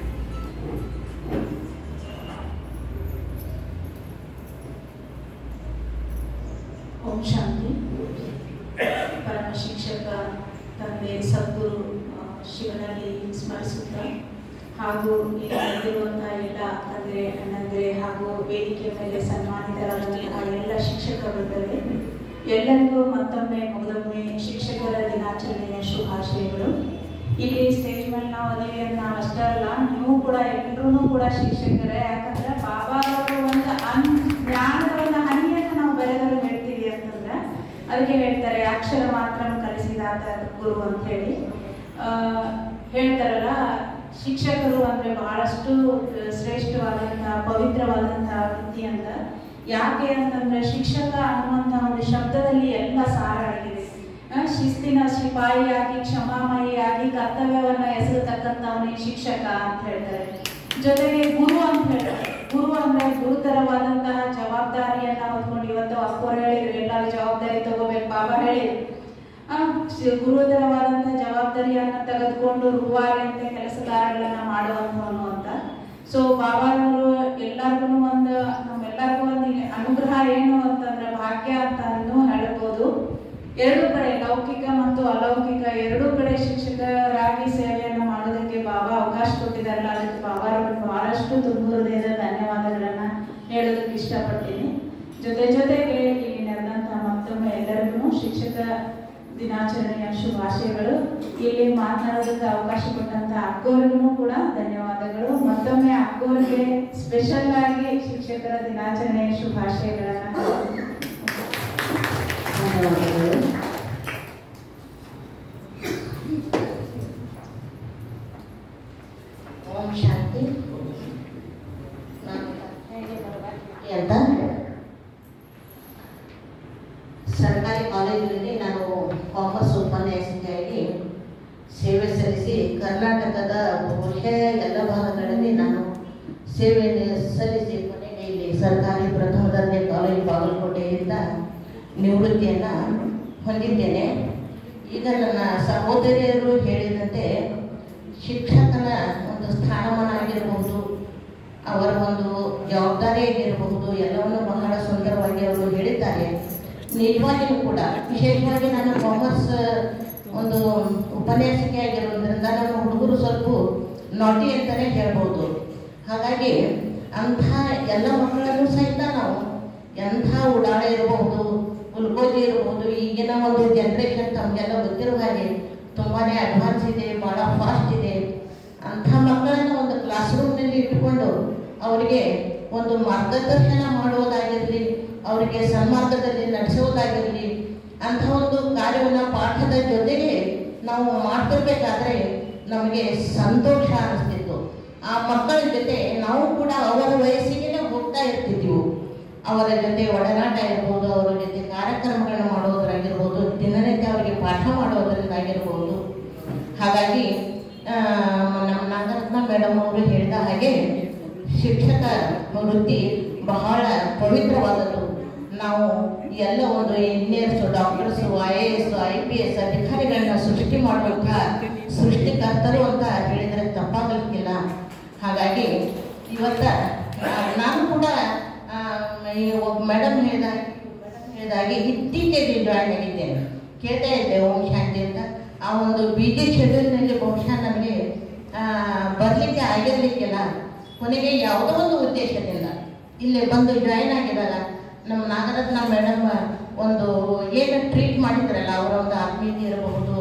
ಓಂ ಶಾಂತಿ. ಪರಮ ಶಿಕ್ಷಕ ತಂದೆ ಸದ್ಗುರು ಶಿವನಲ್ಲಿ ಸ್ಮರಿಸುತ್ತಾ ಹಾಗೂ ಇಲ್ಲಿ ಬಂದಿರುವಂತಹ ಎಲ್ಲ ತಂದೆ ಅಣ್ಣಂದಿರೆ ಹಾಗೂ ವೇದಿಕೆ ಮೇಲೆ ಸನ್ಮಾನಿತರಾದಂತಹ ಎಲ್ಲ ಶಿಕ್ಷಕ ವೃಂದರೇ ಎಲ್ಲರಿಗೂ ಮತ್ತೊಮ್ಮೆ ಮೊದಲೊಮ್ಮೆ ಶಿಕ್ಷಕರ ದಿನಾಚರಣೆಯ ಶುಭಾಶಯಗಳು. ಇಲ್ಲಿ ಸ್ಟೇಜ್ ಮೇಲೆ ನಾವು ಅದೇವಿ ಅಂತ ನಾವು ಅಷ್ಟೇ ಅಲ್ಲ, ನೀವು ಕೂಡ ಎಲ್ಲರೂ ಕೂಡ ಶಿಕ್ಷಕರೇ. ಯಾಕಂದ್ರೆ ಬಾಬಾ ಅವರು ಒಂದು ಜ್ಞಾನದ ಒಂದು ಹನಿಯನ್ನು ನಾವು ಬೆಳೆದರು ಹೇಳ್ತೀವಿ ಅಂತಂದ್ರೆ ಅದಕ್ಕೆ ಹೇಳ್ತಾರೆ ಅಕ್ಷರ ಮಾತ್ರ ಕಲಿಸಿದಾತ ಗುರು ಅಂತ ಹೇಳಿ ಹೇಳ್ತಾರಲ್ಲ. ಶಿಕ್ಷಕರು ಅಂದ್ರೆ ಬಹಳಷ್ಟು ಶ್ರೇಷ್ಠವಾದಂತಹ ಪವಿತ್ರವಾದಂತಹ ವೃತ್ತಿ ಅಂತ. ಯಾಕೆ ಅಂತಂದ್ರೆ ಶಿಕ್ಷಕ ಅನ್ನುವಂತಹ ಒಂದು ಶಬ್ದದಲ್ಲಿ ಎಲ್ಲ ಸಾರ ಆಗಿದೆ. ಶಿಸ್ತಿನ ಸಿಪಾಯಿಯಾಗಿ ಕ್ಷಮಾಮಯಿಯಾಗಿ ಕರ್ತವ್ಯವನ್ನ ಎಸಗತಕ್ಕಂಥವನೇ ಶಿಕ್ಷಕ ಅಂತ ಹೇಳ್ತಾರೆ. ಜೊತೆಗೆ ಗುರು ಅಂತ ಹೇಳ್ತಾರೆ. ಗುರು ಅಂದ್ರೆ ಗುರುತರವಾದಂತಹ ಜವಾಬ್ದಾರಿಯನ್ನ ಹೊತ್ಕೊಂಡು ಇವತ್ತು ಅಪ್ಪರು ಹೇಳಿದ್ರು ಎಲ್ಲರೂ ಜವಾಬ್ದಾರಿ ತಗೋಬೇಕು ಬಾಬಾ ಹೇಳಿದ್ರು. ಗುರುತರವಾದಂತಹ ಜವಾಬ್ದಾರಿಯನ್ನ ತೆಗೆದುಕೊಂಡು ರೂವಾರಿಯಂತೆ ಕೆಲಸಗಾರಗಳನ್ನ ಮಾಡುವಂಥವನು ಅಂತ. ಸೊ ಬಾಬಾರವರು ಎಲ್ಲರಿಗೂ ನಮ್ಮೆಲ್ಲರಿಗೂ ಒಂದು ಅನುಗ್ರಹ ಏನು ಅಂತಂದ್ರೆ ಭಾಗ್ಯ ಅಂತ ಹೇಳ್ಬೋದು. ಎರಡೂ ಕಡೆ ಲೌಕಿಕ ಮತ್ತು ಅಲೌಕಿಕ ಎರಡೂ ಕಡೆ ಶಿಕ್ಷಕರಾಗಿ ಸೇವೆಯನ್ನು ಮಾಡೋದಕ್ಕೆ ಬಾಬಾ ಅವಕಾಶ ಕೊಟ್ಟಿದ್ದಾರಲ್ಲ, ಅದಕ್ಕೆ ಬಾಬಾರವ್ರಿಗೆ ಬಹಳಷ್ಟು ತುಂಬ ಹೃದಯದ ಧನ್ಯವಾದಗಳನ್ನ ಹೇಳೋದಕ್ಕೆ ಇಷ್ಟಪಡ್ತೀನಿ. ಜೊತೆಗೆ ಇಲ್ಲಿ ನಡೆದಂತಹ ಮತ್ತೊಮ್ಮೆ ಎಲ್ಲರಿಗೂ ಶಿಕ್ಷಕ ದಿನಾಚರಣೆಯ ಶುಭಾಶಯಗಳು. ಇಲ್ಲಿ ಮಾತನಾಡೋದಕ್ಕೆ ಅವಕಾಶ ಕೊಟ್ಟಂತ ಅಕ್ಕೋರಿಗೂ ಕೂಡ ಧನ್ಯವಾದಗಳು. ಮತ್ತೊಮ್ಮೆ ಅಕ್ಕೋರಿಗೆ ಸ್ಪೆಷಲ್ ಆಗಿ ಶಿಕ್ಷಕರ ದಿನಾಚರಣೆಯ ಶುಭಾಶಯಗಳನ್ನ ಧನ್ಯವಾದಗಳು. ಓಂ ಶಾಂತಿ. ಅಂತ ಸರ್ಕಾರಿ ಕಾಲೇಜಿನಲ್ಲಿ ನಾನು ಕಾಮರ್ಸ್ ಉಪನ್ಯಾಸಕಿಯಾಗಿ ಸೇವೆ ಸಲ್ಲಿಸಿ ಕರ್ನಾಟಕದ ಬಹುಶಃ ಎಲ್ಲ ಭಾಗಗಳಲ್ಲಿ ನಾನು ಸೇವೆಯನ್ನು ಸಲ್ಲಿಸಿ ಕೊನೆಗೆ ಇಲ್ಲಿ ಸರ್ಕಾರಿ ಪ್ರಥಮ ದರ್ಜೆ ಕಾಲೇಜು ಬಾಗಲಕೋಟೆಯಿಂದ ನಿವೃತ್ತಿಯನ್ನು ಹೊಂದಿದ್ದೇನೆ. ಈಗ ನನ್ನ ಸಹೋದರಿಯರು ಹೇಳಿದಂತೆ ಶಿಕ್ಷಕನ ಒಂದು ಸ್ಥಾನಮಾನ ಆಗಿರಬಹುದು, ಅವರ ಒಂದು ಜವಾಬ್ದಾರಿ ಆಗಿರಬಹುದು, ಎಲ್ಲವನ್ನು ಬಹಳ ಸುಂದರವಾಗಿ ಅವರು ಹೇಳಿದ್ದಾರೆ. ನಿಜವಾಗಿಯೂ ಕೂಡ ವಿಶೇಷವಾಗಿ ನಾನು ಕಾಮರ್ಸ್ ಒಂದು ಉಪನ್ಯಾಸಕಿ ಆಗಿರೋದ್ರಿಂದ ನಮ್ಮ ಹುಡುಗರು ಸ್ವಲ್ಪ ನಾಟಿ ಅಂತಲೇ ಹೇಳ್ಬೋದು. ಹಾಗಾಗಿ ಅಂಥ ಎಲ್ಲ ಮಕ್ಕಳನ್ನು ಸಹಿತ ನಾವು ಎಂಥ ಉಡಾಳೆ ಇರಬಹುದು, ಗ್ಲುಕೋಜಿ ಇರಬಹುದು, ಈಗಿನ ಒಂದು ಜನ್ರೇಷನ್ ತಮಗೆಲ್ಲ ಗೊತ್ತಿರುವ ಹಾಗೆ ತುಂಬಾ ಅಡ್ವಾನ್ಸ್ ಇದೆ, ಭಾಳ ಫಾಸ್ಟ್ ಇದೆ. ಅಂಥ ಮಕ್ಕಳನ್ನು ಒಂದು ಕ್ಲಾಸ್ ರೂಮ್ನಲ್ಲಿ ಇಟ್ಟುಕೊಂಡು ಅವರಿಗೆ ಒಂದು ಮಾರ್ಗದರ್ಶನ ಮಾಡುವುದಾಗಿರಲಿ, ಅವರಿಗೆ ಸನ್ಮಾರ್ಗದಲ್ಲಿ ನಡೆಸುವುದಾಗಿರಲಿ, ಅಂಥ ಒಂದು ಕಾರ್ಯವನ್ನು ಪಾಠದ ಜೊತೆಗೆ ನಾವು ಮಾಡ್ತಿರ್ಬೇಕಾದ್ರೆ ನಮಗೆ ಸಂತೋಷ ಅನಿಸ್ತಿತ್ತು. ಆ ಮಕ್ಕಳ ಜೊತೆ ನಾವು ಕೂಡ ಅವರ ವಯಸ್ಸಿಗೆ ಹೋಗ್ತಾ ಇರ್ತಿದ್ವಿ. ಅವರ ಜೊತೆ ಒಡನಾಟ ಇರ್ಬೋದು, ಅವರ ಜೊತೆ ಕಾರ್ಯಕ್ರಮಗಳನ್ನ ಮಾಡೋದ್ರಾಗಿರ್ಬೋದು, ದಿನನಿತ್ಯ ಅವರಿಗೆ ಪಾಠ ಮಾಡೋದ್ರಿಂದಾಗಿರ್ಬೋದು. ಹಾಗಾಗಿ ನಮ್ಮ ನಾಗರತ್ನ ಮೇಡಮ್ ಅವರು ಹೇಳಿದ ಹಾಗೆ ಶಿಕ್ಷಕ ವೃತ್ತಿ ಬಹಳ ಪವಿತ್ರವಾದದ್ದು. ನಾವು ಎಲ್ಲ ಒಂದು ಇಂಜಿನಿಯರ್ಸು, ಡಾಕ್ಟರ್ಸು, IAS, IPS ಅಧಿಕಾರಿಗಳನ್ನ ಸೃಷ್ಟಿ ಮಾಡುವಂಥ ಸೃಷ್ಟಿಕರ್ತರು ಅಂತ ಹೇಳಿದರೆ ತಪ್ಪಾಗಲಿಕ್ಕಿಲ್ಲ. ಹಾಗಾಗಿ ಇವತ್ತು ನಾನು ಕೂಡ ಒಬ್ಬ ಮೇಡಮ್ ಹೇಳಿದಾಗೆ ಇತ್ತೀಚೆಗೆ ಜಾಯ್ನ್ ಆಗಿದ್ದೇನೆ. ಕೇಳ್ತಾ ಇದ್ದೆ ಓಂ ಶಾಂತಿ ಅಂತ. ಆ ಒಂದು ಬಿಜಿ ಶೆಡ್ಯೂಲ್ನಲ್ಲಿ ಬಹುಶಃ ನನಗೆ ಬರಲಿಕ್ಕೆ ಆಗಿರಲಿಕ್ಕಿಲ್ಲ. ಕೊನೆಗೆ ಯಾವುದೋ ಒಂದು ಉದ್ದೇಶದಿಂದ ಇಲ್ಲಿ ಬಂದು ಜಾಯಿನ್ ಆಗಿದಾಗ ನಮ್ಮ ನಾಗರತ್ನ ಮೇಡಮ್ ಒಂದು ಏನು ಟ್ರೀಟ್ ಮಾಡಿದ್ರಲ್ಲ, ಅವರ ಒಂದು ಆತ್ಮೀಯತೆ ಇರಬಹುದು,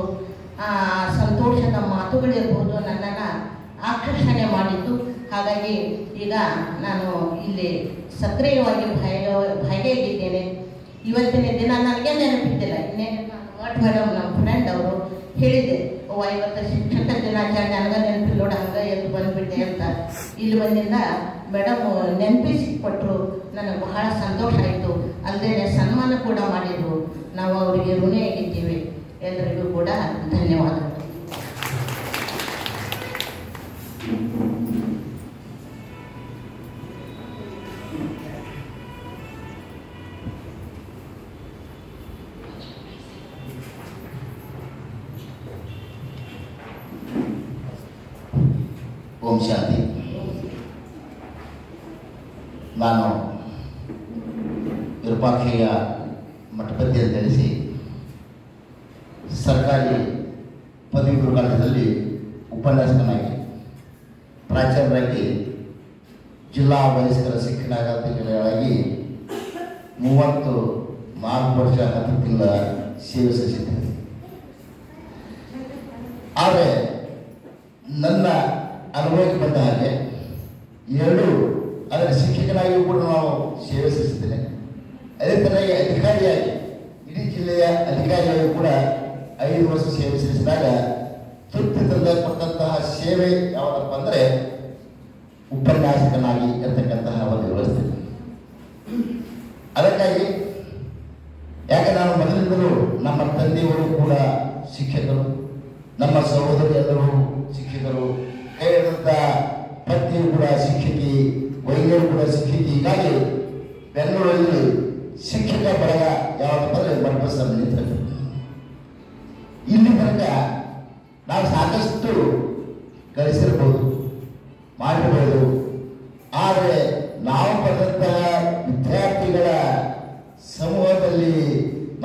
ಸಂತೋಷದ ಮಾತುಗಳಿರಬಹುದು, ನನ್ನನ್ನು ಆಕರ್ಷಣೆ ಮಾಡಿದ್ದು. ಹಾಗಾಗಿ ಈಗ ನಾನು ಇಲ್ಲಿ ಸಕ್ರಿಯವಾಗಿ ಭಾಗಿಯಾಗಿದ್ದೇನೆ. ಇವತ್ತಿನ ದಿನ ನನಗೆ ನೆನಪಿದ್ದಿಲ್ಲ, ಇನ್ನೇನು ಮಠ್ ಮೇಡಮ್ ನಮ್ಮ ಫ್ರೆಂಡ್ ಅವರು ಹೇಳಿದೆ, ಇವತ್ತು ಶಿಕ್ಷಕ ದಿನಾಚರಣೆ ನನಗೆ ನೆನಪಿಲ್ಲ ನೋಡ, ಹಂಗೆ ಎದ್ದು ಬಂದುಬಿಟ್ಟೆ ಅಂತ. ಇಲ್ಲಿ ಬಂದಿಂದ ಮೇಡಮ್ ನೆನಪಿಸಿಕೊಟ್ರು, ನನಗೆ ಬಹಳ ಸಂತೋಷ ಆಯಿತು. ಅಲ್ಲದೆ ಸನ್ಮಾನ ಕೂಡ ಮಾಡಿದರು. ನಾವು ಅವರಿಗೆ ಋಣಿಯಾಗಿದ್ದೀವಿ. ಎಲ್ಲರಿಗೂ ಕೂಡ ಧನ್ಯವಾದಗಳು. ಓಂ ಶಾಂತಿ. ನಾನು ವಿರೂಪಾಕ್ಷಯ್ಯ ಮಠಪತಿ ಅಂತ ತಿಳಿಸಿ ಸರ್ಕಾರಿ ಪದವಿ ಪೂರ್ವ ಕಾಲೇಜಲ್ಲಿ ಉಪನ್ಯಾಸಕನಾಗಿ, ಪ್ರಾಚಾರ್ಯರಾಗಿ, ಜಿಲ್ಲಾ ವಯಸ್ಕರ ಶಿಕ್ಷಣಾಧಿಕಾರಿಗಳಾಗಿ 34 ವರ್ಷ 10 ತಿಂಗಳ ಸೇವೆ ಸಲ್ಲಿಸಿದ್ದೇನೆ. ಆದರೆ ನನ್ನ ಅನುಭವಕ್ಕೆ ಬಂದ ಹಾಗೆ ಅದರ ಶಿಕ್ಷಕನಾಗಿಯೂ ಕೂಡ ನಾವು ಸೇವೆ ಸಲ್ಲಿಸಿದ್ದೇನೆ. ಅದೇ ಥರವಾಗಿ ಅಧಿಕಾರಿಯಾಗಿ, ಇಡೀ ಜಿಲ್ಲೆಯ ಅಧಿಕಾರಿಯಾಗಿ ಕೂಡ 5 ವರ್ಷ ಸೇವೆ ಸಲ್ಲಿಸಿದಾಗ ತೃಪ್ತಿ ತಂದುಕೊಟ್ಟಂತಹ ಸೇವೆ ಯಾವುದಪ್ಪ ಅಂದರೆ ಉಪನ್ಯಾಸಕನಾಗಿ ಇರತಕ್ಕಂತಹ ಒಂದು ವ್ಯವಸ್ಥೆ. ಅದಕ್ಕಾಗಿ ಯಾಕೆ ನಾನು ಮೊದಲಿಂದಲೂ ನಮ್ಮ ತಂದೆಯವರು ಕೂಡ ಶಿಕ್ಷಕರು, ನಮ್ಮ ಸಹೋದರಿಯರು ಶಿಕ್ಷಕರು, ಕೈ ಹಿಡಿದಂಥ ಪತ್ನಿಯು ಕೂಡ ಶಿಕ್ಷಕಿ, ವೈದ್ಯರು ಕೂಡ ಶಿಕ್ಷಕಿ. ಹೀಗಾಗಿ ಬೆಂಗಳೂರಲ್ಲಿ ಶಿಕ್ಷಕ ಬಳಗ ಯಾವುದಪ್ಪ ಅಂದರೆ ಮಠಬಸವ ನಿಂತದ್ದು. ಇಲ್ಲಿ ತನಕ ನಾವು ಸಾಕಷ್ಟು ಗಳಿಸಿರ್ಬೋದು, ಮಾಡಿರ್ಬೋದು. ಆದರೆ ನಾವು ಪಡೆದಂತಹ ವಿದ್ಯಾರ್ಥಿಗಳ ಸಮೂಹದಲ್ಲಿ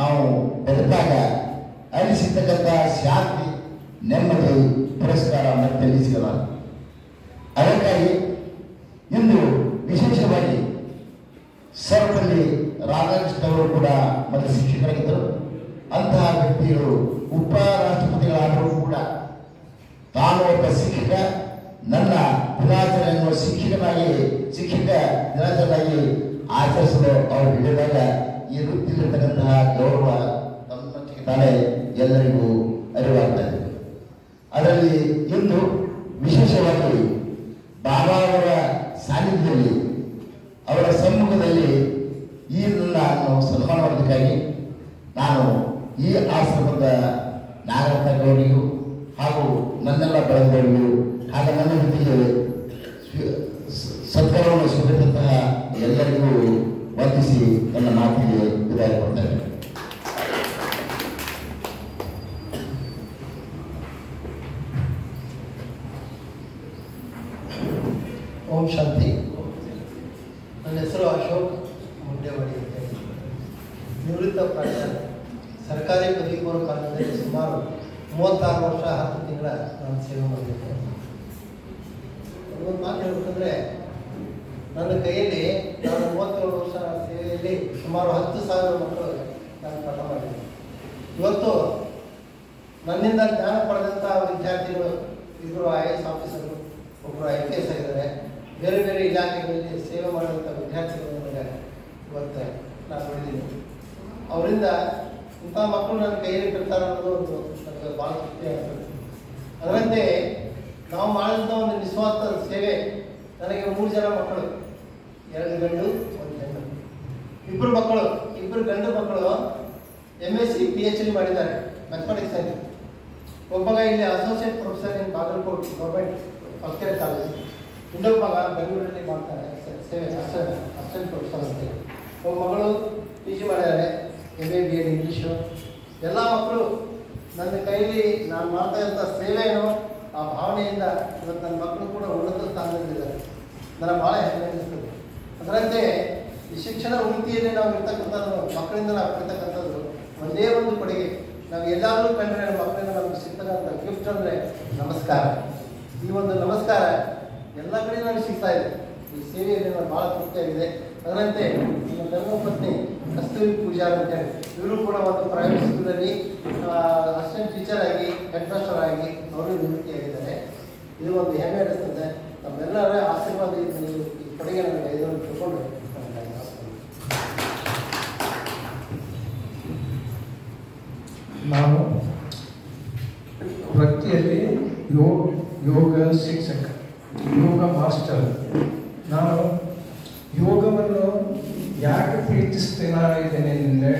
ನಾವು ಬೆರೆತಾಗ ಅಲ್ಲಿ ಸಿಗ್ತಕ್ಕಂಥ ಶಾಂತಿ, ನೆಮ್ಮದಿ, ಪುರಸ್ಕಾರ ಮತ್ತೆ ಸಿಗಲ್ಲ. ಅದಕ್ಕಾಗಿ ಇಂದು ವಿಶೇಷವಾಗಿ ಸರ್ವಪಲ್ಲಿ ರಾಧಾಕೃಷ್ಣ ಅವರು ಕೂಡ ಮೊದಲು ಶಿಕ್ಷಕರಾಗಿದ್ದರು. ಅಂತಹ ವ್ಯಕ್ತಿಗಳು ಉಪರಾಷ್ಟ್ರಪತಿಗಳಾದರೂ ಕೂಡ ತಾನು ಒಬ್ಬ ಶಿಕ್ಷಕ, ನನ್ನ ದಿನಾಚರಣೆಯನ್ನು ಶಿಕ್ಷಕ ದಿನಾಚರಣೆಯಾಗಿ ಆಚರಿಸಲು ಅವರು ಹೇಳಿದಾಗ ಈ ವೃತ್ತಿಯಲ್ಲಿರ್ತಕ್ಕಂತಹ ಗೌರವ ತಮ್ಮೊಟ್ಟಿಗೆ ತಾನೇ ಎಲ್ಲರಿಗೂ ಅರಿವಾಗ್ತಾ ಇದೆ. ಅದರಲ್ಲಿ ಇಂದು ವಿಶೇಷವಾಗಿ ಬಾಬಾ ಅವರ ಸಾನ್ನಿಧ್ಯದಲ್ಲಿ, ಅವರ ಸಮ್ಮುಖದಲ್ಲಿ ಈ ನನ್ನ ಸನ್ಮಾನ ಮಾಡೋದಕ್ಕಾಗಿ ನಾನು ಈ ಆಶ್ರಮದ ನಾಗರತ್ನ ಗೌರಿಗೂ ಹಾಗೂ ನನ್ನೆಲ್ಲ ಬಳಗದವರಿಗೂ ಹಾಗೂ ನನ್ನ ಜೊತೆಗೆ ಸತ್ಕಾರವನ್ನು ಸ್ವೀಕರಿಸಿದಂತಹ ಎಲ್ಲರಿಗೂ ವಂದಿಸಿ ನನ್ನ ಮಾತಿಗೆ ವಿದಾಯ ಕೊಡ್ತೇನೆ. ಓಂ ಶಾಂತಿ. ನನ್ನ ಹೆಸರು ಅಶೋಕ್ ಮುಂಡೇವಾಡಿ ಅಂತ ಹೇಳಿ, ನಿವೃತ್ತ ಪ್ರಾಚಾರ್ಯ, ಸರ್ಕಾರಿ ಪದವಿ ಪೂರ್ವ ಕಾಲೇಜಲ್ಲಿ ಸುಮಾರು 36 ವರ್ಷ 10 ತಿಂಗಳ ನಾನು ಸೇವೆ ಮಾಡಿದ್ದೇನೆ. ಒಂದು ಮಾತು ಹೇಳ್ಬೇಕಂದ್ರೆ, ನನ್ನ ಕೈಯಲ್ಲಿ ನಾನು 37 ವರ್ಷ ಸೇವೆಯಲ್ಲಿ ಸುಮಾರು 10,000 ಮಕ್ಕಳು ನಾನು ಪಾಠ ಮಾಡಿದ್ದೇನೆ. ಇವತ್ತು ನನ್ನಿಂದ ಜ್ಞಾನ ಪಡೆದಂಥ ವಿದ್ಯಾರ್ಥಿಗಳು, ಇಬ್ಬರು IAS ಆಫೀಸರು, ಒಬ್ಬರು IPS ಆಗಿದ್ದಾರೆ, ಬೇರೆ ಬೇರೆ ಇಲಾಖೆಗಳಲ್ಲಿ ಸೇವೆ ಮಾಡುವಂಥ ವಿದ್ಯಾರ್ಥಿಗಳು ನನಗೆ ಇವತ್ತು ನಾನು ನೋಡಿದ್ದೀನಿ. ಅವರಿಂದ ಇಂಥ ಮಕ್ಕಳು ನನ್ನ ಕೈಯಲ್ಲಿ ಬಿಡ್ತಾರೆ ಅನ್ನೋದು ಒಂದು ನನಗೆ ಭಾಳ ತೃಪ್ತಿ ಆಗ್ತದೆ. ಅದರಂತೆ ನಾವು ಮಾಡಿದಂಥ ಒಂದು ನಿಸ್ವಾರ್ಥ ಸೇವೆ, ನನಗೆ 3 ಜನ ಮಕ್ಕಳು, 2 ಗಂಡು 1 ಹೆಣ್ಣು, ಇಬ್ಬರು ಗಂಡು ಮಕ್ಕಳು MSc PhD ಮಾಡಿದ್ದಾರೆ ಮ್ಯಾಥಮೆಟಿಕ್ಸ್ ಆಗಿ. ಒಬ್ಬ ಮಗ ಇಲ್ಲಿ associate professor in Bagalkot government first college, ಇನ್ನೊಬ್ಬ ಮಗ ಬೆಂಗಳೂರಲ್ಲಿ ಮಾಡ್ತಾರೆ ಸೇವೆ, ಅಸಿಸ್ಟೆಂಟ್ ಪ್ರೊಫೆಸರ್ ಅಂತೇಳಿ. ಒಬ್ಬ ಮಗಳು PG ಮಾಡಿದ್ದಾರೆ, MA BEd ಇಂಗ್ಲೀಷು. ಎಲ್ಲ ಮಕ್ಕಳು ನನ್ನ ಕೈಲಿ ನಾನು ಮಾಡ್ತಾ ಇದ್ದ ಸೇವೆಯನ್ನು ಆ ಭಾವನೆಯಿಂದ ಇವತ್ತು ನನ್ನ ಮಕ್ಕಳು ಕೂಡ ಉನ್ನತ ಸ್ಥಾನದಲ್ಲಿದ್ದಾರೆ. ನನಗೆ ಭಾಳ ಹೆಮ್ಮೆ ಅನಿಸ್ತದೆ. ಅದರಂತೆ ಈ ಶಿಕ್ಷಣ ವೃತ್ತಿಯಲ್ಲಿ ನಾವು ಇರ್ತಕ್ಕಂಥದ್ದು, ಮಕ್ಕಳಿಂದ ನಾವು ಇರ್ತಕ್ಕಂಥದ್ದು ಒಂದೇ ಒಂದು ಕೊಡುಗೆ, ನಾವು ಎಲ್ಲಾದರೂ ಕಂಡ್ರೆ ನಮ್ಮ ಮಕ್ಕಳಿಗೆ ನಮ್ಗೆ ಸಿಗ್ತಕ್ಕಂಥ ಗಿಫ್ಟ್ ಅಂದರೆ ನಮಸ್ಕಾರ. ಈ ಒಂದು ನಮಸ್ಕಾರ ಎಲ್ಲ ಕಡೆ ನನಗೆ ಸಿಗ್ತಾ ಇದೆ. ಈ ಸೇವೆಯಲ್ಲಿ ನಾನು ಭಾಳ ತೃಪ್ತಿಯಾಗಿದೆ. ಅದರಂತೆ ನಮ್ಮ ಧರ್ಮಪತ್ನಿ ಕಸ್ತೂರಿ ಪೂಜಾರ್ ಅಂತೇಳಿ ಇವರು ಕೂಡ ಒಂದು ಪ್ರೈವೇಟ್ ಸ್ಕೂಲಲ್ಲಿ ಅಸಿಸ್ಟೆಂಟ್ ಟೀಚರ್ ಆಗಿ ಹೆಡ್ ಮಾಸ್ಟರ್ ಆಗಿ ಅವರು ನಿವೃತ್ತಿಯಾಗಿದ್ದಾರೆ. ಇದು ಒಂದು ಹೆಮ್ಮೆ ಅನಿಸ್ತದೆ. ನಮ್ಮೆಲ್ಲರ ಆಶೀರ್ವಾದ ಈ ಕೊಡುಗೆ ನನಗೆ ಇದನ್ನು ತಿಳ್ಕೊಂಡು ನಾನು ವೃತ್ತಿಯಲ್ಲಿ ಯೋಗ ಶಿಕ್ಷಕ, ಯೋಗ ಮಾಸ್ಟರ್. ನಾನು ಯೋಗವನ್ನು ಯಾಕೆ ಪ್ರೀತಿಸ್ತಾ ಇದ್ದೇನೆ ಅಂದರೆ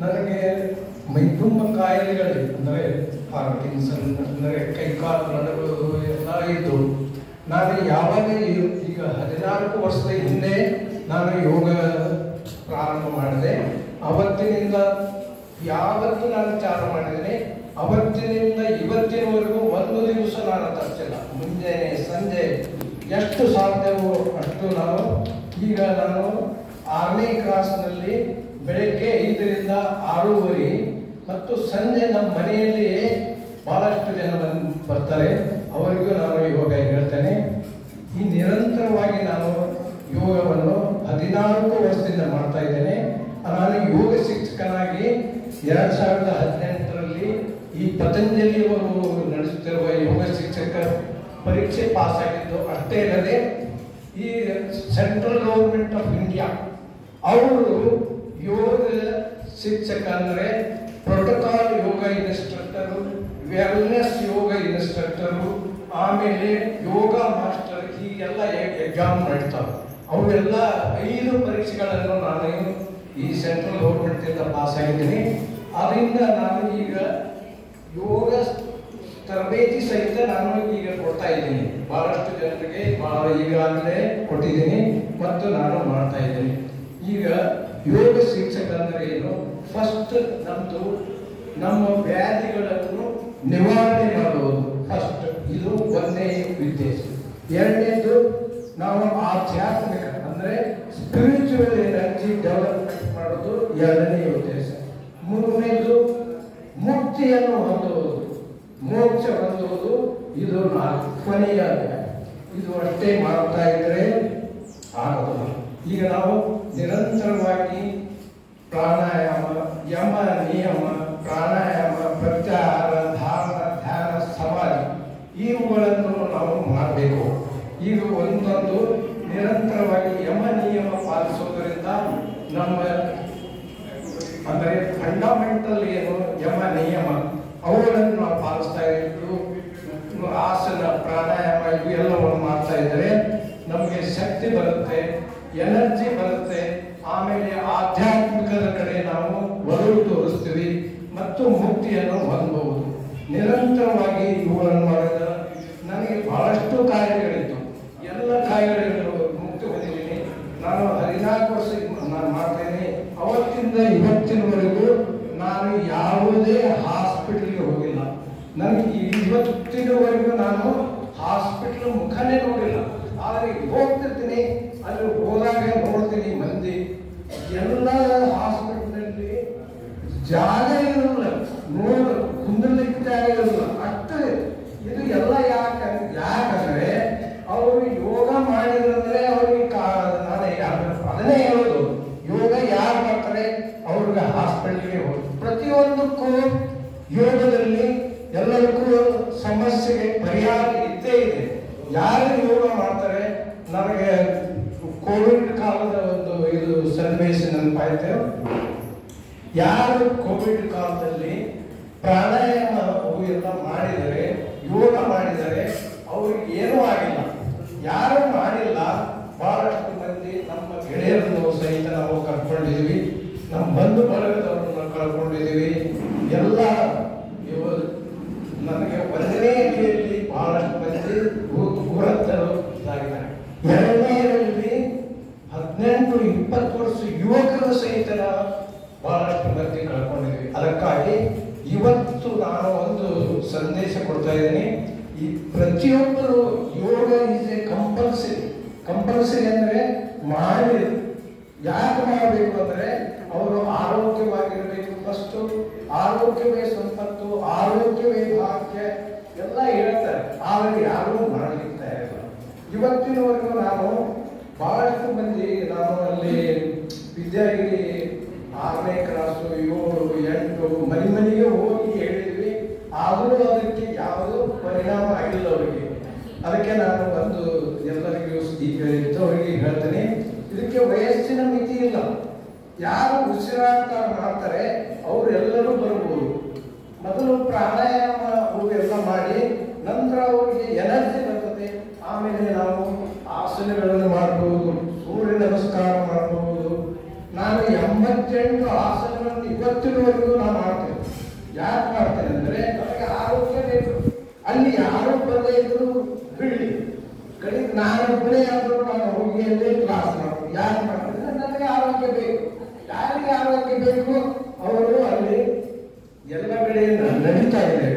ನನಗೆ ಮೈತುಂಬ ಕಾಯಿಲೆಗಳು ಅಂದರೆ ಪಾರ್ಕಿನ್ಸನ್ ಅಂದರೆ ಕೈಕಾಲು ನಡುಗಳು ಎಲ್ಲ ಇದ್ದು ನಾನು ಯಾವಾಗ ಈಗ 14 ವರ್ಷದ ಹಿಂದೆ ನಾನು ಯೋಗ ಪ್ರಾರಂಭ ಮಾಡಿದೆ. ಅವತ್ತಿನಿಂದ ಯಾವತ್ತು ನಾನು ಚಾಲು ಮಾಡಿದ್ದೇನೆ, ಅವತ್ತಿನಿಂದ ಇವತ್ತಿನವರೆಗೂ ಒಂದು ದಿವಸ ನಾನು ತಪ್ಪಿಸಿಲ್ಲ. ಮುಂಜಾನೆ ಸಂಜೆ ಎಷ್ಟು ಸಾಧ್ಯವೋ ಅಷ್ಟು ಈಗ ನಾನು 6ನೇ ಕ್ಲಾಸ್ನಲ್ಲಿ ಬೆಳಗ್ಗೆ 5ರಿಂದ 6:30 ಮತ್ತು ಸಂಜೆ ನಮ್ಮ ಮನೆಯಲ್ಲಿಯೇ ಬಹಳಷ್ಟು ಜನ ಬರ್ತಾರೆ, ಅವರಿಗೂ ನಾನು ಯೋಗ ಹೇಳ್ತೇನೆ. ಈ ನಿರಂತರವಾಗಿ ನಾನು ಯೋಗವನ್ನು 14 ವರ್ಷದಿಂದ ಮಾಡ್ತಾ ಇದ್ದೇನೆ. ನಾನು ಯೋಗ ಶಿಕ್ಷಕನಾಗಿ 2018ರಲ್ಲಿ ಈ ಪತಂಜಲಿಯವರು ನಡೆಸುತ್ತಿರುವ ಯೋಗ ಶಿಕ್ಷಕ ಪರೀಕ್ಷೆ ಪಾಸ್ ಆಗಿದ್ದು ಅಷ್ಟೇ ಅಲ್ಲದೆ ಈ ಸೆಂಟ್ರಲ್ ಗೌರ್ಮೆಂಟ್ ಆಫ್ ಇಂಡಿಯಾ ಅವರು ಯೋಗ ಶಿಕ್ಷಕ ಅಂದರೆ ಪ್ರೋಟೋಕಾಲ್ ಯೋಗ ಇನ್ಸ್ಟ್ರಕ್ಟರು, ವೆಲ್ನೆಸ್ ಯೋಗ ಇನ್ಸ್ಟ್ರಕ್ಟರು, ಆಮೇಲೆ ಯೋಗ ಮಾಸ್ಟರ್, ಹೀಗೆಲ್ಲ ಎಕ್ಸಾಮ್ ನಡೀತಾವೆ. ಅವೆಲ್ಲ 5 ಪರೀಕ್ಷೆಗಳನ್ನು ನಾನು ಈ ಸೆಂಟ್ರಲ್ ಗೌರ್ಮೆಂಟಿಂದ ಪಾಸ್ ಆಗಿದ್ದೀನಿ. ಅದರಿಂದ ನಾನು ಈಗ ಯೋಗ ತರಬೇತಿ ಸಹಿತ ನಾನು ಈಗ ಕೊಡ್ತಾ ಇದ್ದೀನಿ. ಬಹಳಷ್ಟು ಜನರಿಗೆ ಈಗಾಗಲೇ ಕೊಟ್ಟಿದ್ದೀನಿ ಮತ್ತು ನಾನು ಮಾಡ್ತಾ ಇದ್ದೀನಿ. ಈಗ ಯೋಗ ಶಿಕ್ಷಕ ಅಂದರೆ ಏನು? ಫಸ್ಟ್ ನಮ್ಮದು ನಮ್ಮ ವ್ಯಾಧಿಗಳನ್ನು ನಿವಾರಣೆ ಮಾಡುವುದು ಫಸ್ಟ್, ಇದು ಒಂದೇ ಉದ್ದೇಶ. ಎರಡನೇದು ನಾವು ಆಧ್ಯಾತ್ಮಿಕ ಅಂದರೆ ಸ್ಪಿರಿಚುವಲ್ ಎನರ್ಜಿ ಡೆವಲಪ್ಮೆಂಟ್ ಮಾಡೋದು ಎರಡನೇ ಉದ್ದೇಶ. ಮೂರನೇದು ಮುಕ್ತಿಯನ್ನು ಹೊಂದುವುದು, ಮೋಕ್ಷ ಹೊಂದುವುದು, ಇದು ಕೊನೆಯ. ಇದು ಅಷ್ಟೇ ಮಾಡ್ತಾ ಇದ್ರೆ ಆಗೋದಿಲ್ಲ. ಈಗ ನಾವು ನಿರಂತರವಾಗಿ ಪ್ರಾಣಾಯಾಮ, ಯಮ ನಿಯಮ, ಪ್ರಾಣಾಯಾಮ, ಪ್ರತ್ಯಾಹಾರ, ಧಾರಣ, ಧ್ಯಾನ, ಸಮಾಧಿ ಇವುಗಳನ್ನು ನಾವು ಮಾಡಬೇಕು. ಈಗ ಒಂದೊಂದು ನಿರಂತರವಾಗಿ ಯಮ ನಿಯಮ ಪಾಲಿಸೋದರಿಂದ ನಮ್ಮ ಅಂದರೆ ಫಂಡಮೆಂಟಲ್ ಏನು ಯಮ ನಿಯಮ ಅವುಗಳನ್ನು ನಾವು ಪಾಲಿಸ್ತಾ ಇದ್ದು ಆಸನ, ಪ್ರಾಣಾಯಾಮ ಇವೆಲ್ಲವನ್ನು ಮಾಡ್ತಾ ಇದ್ದರೆ ನಮಗೆ ಶಕ್ತಿ ಬರುತ್ತೆ, ಎನರ್ಜಿ ಬರುತ್ತೆ. ಆಮೇಲೆ ಆಧ್ಯಾತ್ಮಿಕದ ಕಡೆ ನಾವು ಒಲವು ತೋರಿಸ್ತೀವಿ ಮತ್ತು ಮುಕ್ತಿಯನ್ನು ಹೊಂದಬಹುದು. ನಿರಂತರವಾಗಿ ಇವುಗಳನ್ನು ಮಾಡಿದ ನನಗೆ ಬಹಳಷ್ಟು ಕಾಯಿಲೆಗಳಿತ್ತು. ಎಲ್ಲ ಕಾಯಿಲೆಗಳು ಮುಕ್ತಿ ಹೊಂದಿದ್ದೀನಿ. ನಾನು 14 ವರ್ಷ ನಾನು ಮಾಡ್ತೇನೆ. ಅವತ್ತಿಂದ ಇವತ್ತಿನವರೆಗೂ ನಾನು ಯಾವುದೇ ಹಾಸ್ಪಿಟಲ್ಗೆ ಹೋಗಿಲ್ಲ. ನನಗೆ ಇವತ್ತಿನವರೆಗೂ ನಾನು ಹಾಸ್ಪಿಟಲ್ ಮುಖನೇ ನೋಡಿಲ್ಲ. ಆದರೆ ಹೋಗ್ತಿರ್ತೀನಿ, ಅಲ್ಲಿ ಹೋದಾಗ ನೋಡ್ತೀನಿ ಮಂದಿ ಎಲ್ಲ ಹಾಸ್ಪಿಟಲ್ನಲ್ಲಿ ಜಾಗ ಇರಲ್ಲ, ನೋಡು ಕುಂದರ್ಲಿಕ್ಕೆ ಜಾಗ ಇರಲ್ಲ. ಅಷ್ಟು ಇದು ಎಲ್ಲ ಯಾಕಂದ್ರೆ ಅವರು ಯೋಗ ಮಾಡಿದ್ರೆ ಅವ್ರಿಗೆ ಅದನ್ನೇ ಹೇಳೋದು. ಯೋಗ ಯಾರು ಮಾಡ್ತಾರೆ ಅವ್ರಿಗೆ ಹಾಸ್ಪಿಟಲ್ಗೆ ಹೋಗಿ ಪ್ರತಿಯೊಂದಕ್ಕೂ ಯೋಗದಲ್ಲಿ ಎಲ್ಲರಿಗೂ ಸಮಸ್ಯೆಗೆ ಪರಿಹಾರ ಇದ್ದೇ ಇದೆ. ಯಾರು ಯೋಗ ಮಾಡ್ತಾರೆ, ನನಗೆ ಕೋವಿಡ್ ಕಾಲದ ಒಂದು ಇದು ಸನ್ನಿವೇಶ ನೆನಪಾಯ್ತು. ಯಾರು ಕೋವಿಡ್ ಕಾಲದಲ್ಲಿ ಪ್ರಾಣಾಯಾಮ ಎಲ್ಲ ಮಾಡಿದರೆ, ಯೋಗ ಮಾಡಿದರೆ ಅವ್ರಿಗೆ ಏನೂ ಆಗಿಲ್ಲ. ಯಾರು ಮಾಡಿಲ್ಲ ಬಹಳಷ್ಟು ಮಂದಿ ನಮ್ಮ ಗೆಳೆಯರನ್ನು ಸಹಿತ ನಾವು ಕರ್ಕೊಂಡಿದ್ದೀವಿ, ನಮ್ಮ ಬಂಧು ಬಳಗದವ್ರನ್ನ ಕಳ್ಕೊಂಡಿದ್ದೀವಿ. ಎಲ್ಲ ನನಗೆ ಒಂದನೇ ಅಡಿಯಲ್ಲಿ ಬಹಳಷ್ಟು ಮಂದಿ ಗುರುತರು ಇದಾಗಿದ್ದಾರೆ. ಎರಡನೆಯದಲ್ಲಿ 18-20 ವರ್ಷ ಯುವಕರು ಸಹಿತ ಬಹಳಷ್ಟು ಮಂದಿ ಕಳ್ಕೊಂಡಿದ್ದೀವಿ. ಅದಕ್ಕಾಗಿ ಇವತ್ತು ನಾನು ಒಂದು ಸಂದೇಶ ಕೊಡ್ತಾ ಇದ್ದೀನಿ. ಈ ಪ್ರತಿಯೊಬ್ಬರು ಯೋಗ ಇಸ್ ಎ ಕಂಪಲ್ಸರಿ ಅಂದರೆ ಯಾಕೆ ಮಾಡಬೇಕು ಅಂದರೆ ಅವರು ಆರೋಗ್ಯವಾಗಿರಬೇಕು ಫಸ್ಟು. ಆರೋಗ್ಯವೇ ಸಂಪತ್ತು, ಆರೋಗ್ಯವೇ ಭಾಗ್ಯ ಎಲ್ಲ ಹೇಳ್ತಾರೆ. ಆದರೆ ಯಾರೂ ಮಾಡಲಿಕ್ಕೆ ತಯಾರಿಲ್ಲ. ಇವತ್ತಿನವರೆಗೂ ನಾನು ಬಹಳಷ್ಟು ಮಂದಿ, ನಾನು ಅಲ್ಲಿ ವಿದ್ಯಾಗಿರಿ 6ನೇ ಕ್ಲಾಸು 7, 8 ಮನೆಗೆ ಹೋಗಿ ಹೇಳಿದ್ವಿ. ಆದರೂ ಅದಕ್ಕೆ ಯಾವುದೂ ಪರಿಣಾಮ ಆಗಿಲ್ಲ ಅವರಿಗೆ. ಅದಕ್ಕೆ ನಾನು ಒಂದು ಎಲ್ಲರಿಗೂ ಈಗ ಇದ್ದವರಿಗೆ ಹೇಳ್ತೇನೆ, ಇದಕ್ಕೆ ವಯಸ್ಸಿನ ಮಿತಿ ಇಲ್ಲ. ಯಾರು ಉಸಿರಾಟ ಮಾಡ್ತಾರೆ ಅವರೆಲ್ಲರೂ ಬರ್ಬೋದು. ಮೊದಲು ಪ್ರಾಣಾಯಾಮ ಎಲ್ಲ ಮಾಡಿ ನಂತರ ಅವರಿಗೆ ಎನರ್ಜಿ ಬರ್ತದೆ. ಆಮೇಲೆ ನಾವು ಆಸನಗಳನ್ನು ಮಾಡಬಹುದು, ಸೂರ್ಯ ನಮಸ್ಕಾರ ಮಾಡಬಹುದು. ನಾನು 88 ಆಸನಗಳನ್ನು ಇವತ್ತಿನವರೆಗೂ ನಾನು ಮಾಡ್ತೇನೆ. ಯಾಕೆ ಮಾಡ್ತೇನೆ ಅಂದರೆ ನನಗೆ ಆರೋಗ್ಯ ಬೇಕು. ಅಲ್ಲಿ ಯಾರು ಬರದೇ ಇದ್ರು ಬಿಡಿ, ಕಡೆಗೆ ನಾನೊಬ್ಬನೇ ಆದರೂ ನಾನು ಹೋಗಿ ಅಲ್ಲೇ ಕ್ಲಾಸ್ ಮಾಡ್ತೀನಿ. ಯಾಕೆ ಮಾಡ್ತೀನಿ? ನನಗೆ ಆರೋಗ್ಯ ಬೇಕು. ಯಾರಿಗೆ ಆರೋಗ್ಯ ಬೇಕು ಅವರು ಅಲ್ಲಿ ಎಲ್ಲ ಕಡೆ ನಡೀತಾ ಇದೆ.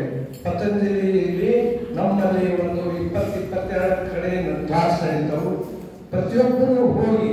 ಪತಂಜಲಿಯಲ್ಲಿ ನಮ್ಮಲ್ಲಿ ಒಂದು 20-22 ಕಡೆ ಕ್ಲಾಸ್ ನಡೀತಾವು. ಪ್ರತಿಯೊಬ್ಬರು ಹೋಗಿ